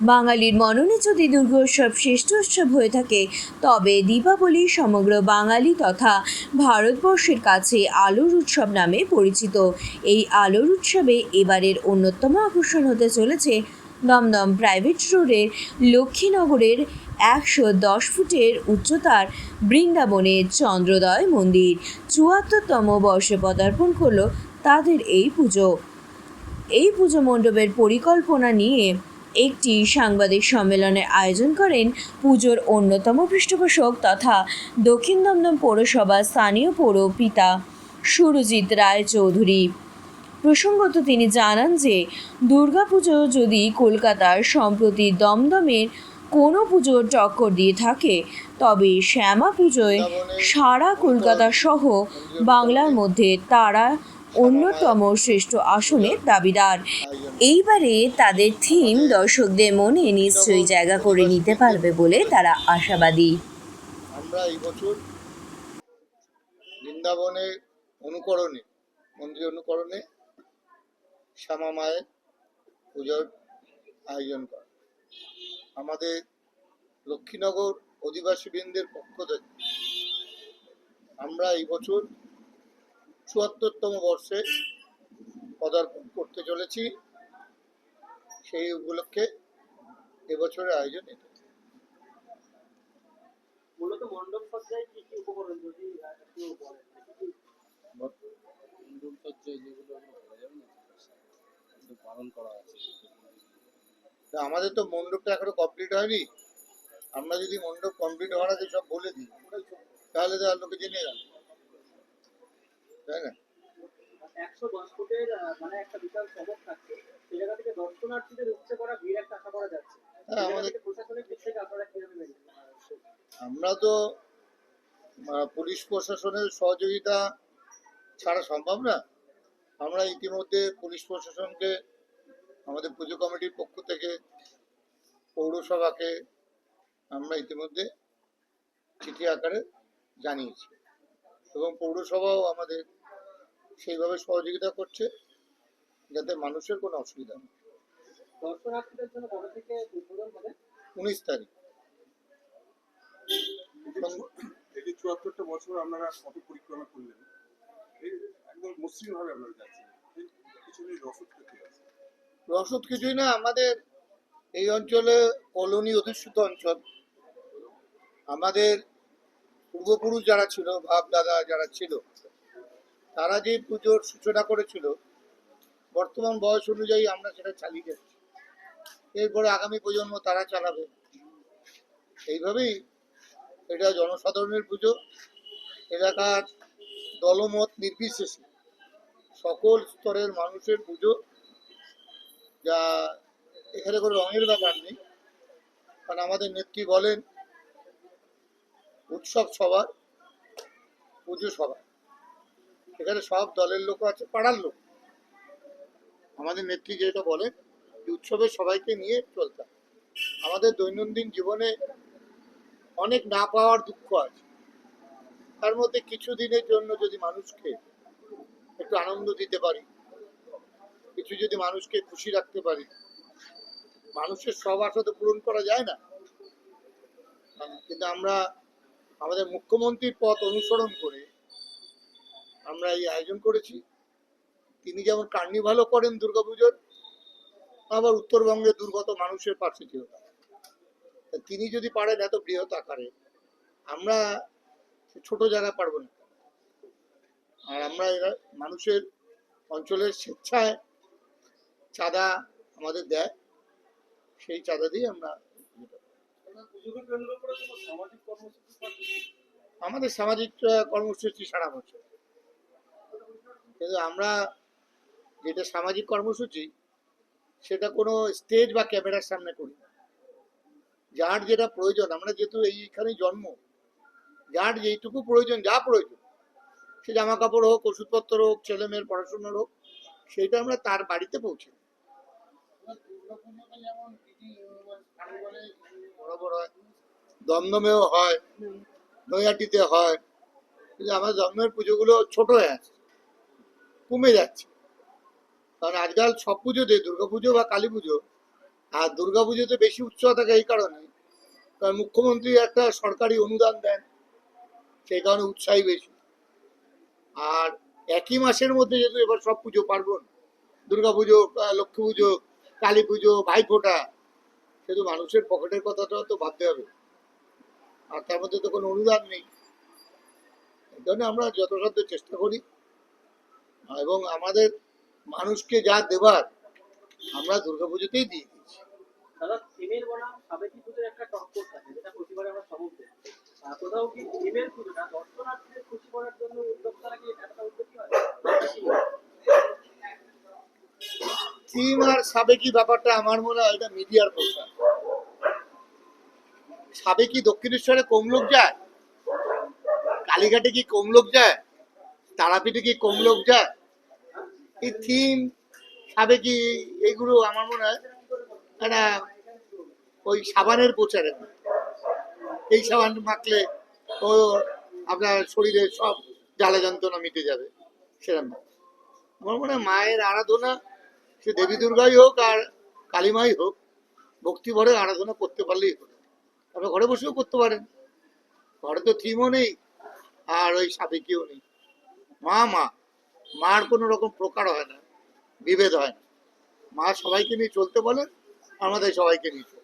বাঙালির মননে যদি দুর্গোৎসব শ্রেষ্ঠ উৎসব হয়ে থাকে, তবে দীপাবলি সমগ্র বাঙালি তথা ভারতবর্ষের কাছে আলোর উৎসব নামে পরিচিত। এই আলোর উৎসবে এবারের অন্যতম আকর্ষণ হতে চলেছে দমদম প্রাইভেট রোডের লক্ষ্মীনগরের 110 ফুটের উচ্চতার বৃন্দাবনের চন্দ্রোদয় মন্দির। ৭৪তম বর্ষে পদার্পণ করল তাদের এই পুজো। এই পুজো মণ্ডপের পরিকল্পনা নিয়ে একটি সাংবাদিক সম্মেলনের আয়োজন করেন পুজোর অন্যতম পৃষ্ঠপোষক তথা দক্ষিণ দমদম পৌরসভার স্থানীয় পৌরপিতা সুরজিৎ রায় চৌধুরী। প্রসঙ্গত তিনি জানান যে দুর্গাপুজো যদি কলকাতার সম্প্রতি দমদমের কোনো পুজোর টক্কর দিয়ে থাকে, তবে শ্যামা পুজোয় সারা কলকাতা সহ বাংলার মধ্যে তারা অন্যতম শ্রেষ্ঠ আসনের দাবিদার। এইবারে তাদের থিম দর্শকদের মনে নিশ্চয়ই জায়গা করে নিতে পারবে বলে তারা আশাবাদী। আমরা এই বছর বৃন্দাবনের অনুকরণে, মন্দির অনুকরণে শ্যামা মায়ের পুজোর আয়োজন করা। আমাদের লক্ষ্মীনগর অধিবাসীবৃন্দের পক্ষ থেকে আমরা এই বছর ৭৪তম বর্ষে পদার্পণ করতে চলেছি। সেই উপলক্ষে এবছরের আয়োজন এটা। মূলত মণ্ডপ সজ্জায় কি কি উপকরণ যদি একটু বলেন? মণ্ডপ সজ্জায় যেগুলো বলা যাবে না, পালন করা আছে। আমাদের তো মণ্ডপটা এখনো কমপ্লিট হয়নি। আমরা যদি মণ্ডপ কমপ্লিট হওয়ার আগে সব বলে দিই, তাহলে তো আর লোকে জেনে গেল, তাই না? 110 ফুটের মানে একটা বিশাল চমক থাকছে, সেই জায়গা থেকে দর্শনার্থীদের উপচে পড়া ভিড় একটা আশা করা যাচ্ছে। আমাদের প্রশাসনিক দিক থেকে আপনারা কিভাবে মেনে? আমরা তো পুলিশ প্রশাসনের সহযোগিতা ছাড়া সম্ভব না। আমরা ইতিমধ্যে পুলিশ প্রশাসনকে আমাদের পুজো কমিটির পক্ষ থেকে পৌরসভাকে আমরা ইতিমধ্যে চিঠি আকারে জানিয়েছি, এবং পৌরসভাও আমাদের সেইভাবে সহযোগিতা করছে যাতে মানুষের কোনো অসুবিধা নেই। দর্শনার্থীদের জন্য কবে থেকে উদ্বোধন হবে? 19 তারিখ। এই যে ৭৪টা বছর আপনারা কত পরিক্রমা করলেন, একদম মসৃণ ভাবে আপনারা যাচ্ছেন, পিছনে রসদ কোথায় আছে? রসদ কিছুই না, আমাদের এই অঞ্চলে কলোনি অধিষ্ঠিত অঞ্চল। আমাদের পূর্বপুরুষ যারা ছিল, বাপ দাদা যারা ছিল, তারা যে পুজোর সূচনা করেছিল, বর্তমান বয়স অনুযায়ী আমরা সেটা চালিয়ে যাচ্ছি। এরপরে আগামী প্রজন্ম তারা চালাবে। এইভাবেই এটা জনসাধারণের পুজো। এলাকার দলমত নির্বিশেষে সকল স্তরের মানুষের পুজো, যা এখানে কোনো রঙের ব্যাপার নেই। কারণ আমাদের নেত্রী বলেন, উৎসব সবার, পুজো সবার। এখানে সব দলের লোক আছে, পাড়ার লোক। আমাদের নেত্রী যেটা বলেন, উৎসবে সবাইকে নিয়ে চলতে। আমাদের দৈনন্দিন জীবনে অনেক না পাওয়ার দুঃখ আছে, তার মধ্যে কিছু দিনের জন্য যদি মানুষকে একটু আনন্দ দিতে পারি, কিছু যদি মানুষকে খুশি রাখতে পারি, মানুষের সব আশা তো পূরণ করা যায় না, কিন্তু আমরা আমাদের মুখ্যমন্ত্রীর পথ অনুসরণ করে আমরা এই আয়োজন করেছি। তিনি যেমন কার্নিভালও করেন দুর্গাপুজোর, আবার উত্তরবঙ্গে দুর্গত মানুষের পাশে ছিল। তিনি যদি পারেন এত বৃহৎ আকারে, আমরা ছোট জায়গায় পারবো না। আর আমরা এরা মানুষের অঞ্চলের স্বেচ্ছায় চাঁদা আমাদের দেয়, সেই চাঁদা দিয়ে আমরা। আমাদের সামাজিক কর্মসূচি সারা বছর, কিন্তু আমরা যেটা সামাজিক কর্মসূচি সেটা কোনো স্টেজ বা ক্যামেরার সামনে করি না। যার যেটা প্রয়োজন, আমরা যেহেতু এইখানেই জন্ম, যার যেইটুকু প্রয়োজন, যা প্রয়োজন, সে জামা কাপড় হোক, ওষুধপত্র হোক, ছেলে মেয়ের পড়াশোনার হোক, সেইটা আমরা তার বাড়িতে পৌঁছে। বরাবর হয়, দমদমেও হয়, নৈহাটিতে হয়, কিন্তু আমাদের দমদমের পুজোগুলো ছোট হয়ে আছে, কমে যাচ্ছে। কারণ আজকাল সব পুজোতে, দুর্গাপুজো বা কালী পুজো, আর দুর্গাপুজোতে বেশি উৎসাহ থাকে এই কারণে, কারণ মুখ্যমন্ত্রী একটা সরকারি অনুদান দেন, সেই কারণে উৎসাহী বেশি। আর একই মাসের মধ্যে যেহেতু এবার সব পুজো পার্বণ, দুর্গাপুজো, লক্ষ্মী পুজো, কালী পুজো, ভাইফোঁটা, সেহেতু মানুষের পকেটের কথাটা তো ভাবতে হবে, আর তার মধ্যে তো কোনো অনুদান নেই। এই জন্য আমরা যথাসাধ্য চেষ্টা করি, এবং আমাদের মানুষকে যা দেবার আমরা দুর্গাপুজোতেই দিয়ে দিচ্ছি। দাদা, থিমের বনাম সাবেকি পুজোর একটা টক্কর থাকে, যেটা প্রতিবারে আমরা সবক দিই। কোথাও কি থিমের পুজোটা দর্শনার্থীদের খুশি করার জন্য উদ্যোক্তারা কি এতটা উদ্যোগী হয়? থিম আর সাবেকি ব্যাপারটা আমার মনে হয় এটা মিডিয়ার প্রচার। সাবেকি দক্ষিণেশ্বরে কম লোক যায়, কালীঘাটে কি কম লোক যায়, তারাপীঠে কি কম লোক যায়? এই থিম সাবেকি এইগুলো আমার মনে হয় একটা ওই সাবানের প্রচারের মতো। এই সাবান মাখলে ও আপনার শরীরে সব জ্বালা যন্ত্রণা মিটে যাবে, সেরকম না। আমার মনে হয় মায়ের আরাধনা, সে দেবী দুর্গাই হোক আর কালীমাই হোক, ভক্তি ভরে আরাধনা করতে পারলেই হলো। আপনি ঘরে বসেও করতে পারেন, ঘরে তো থিমও নেই আর ওই সাবেকিও নেই। মা মা, মার কোনো রকম প্রকার হয় না, বিভেদ হয় না। মা সবাইকে নিয়ে চলতে বলেন, আমাদের সবাইকে নিয়ে চলতে।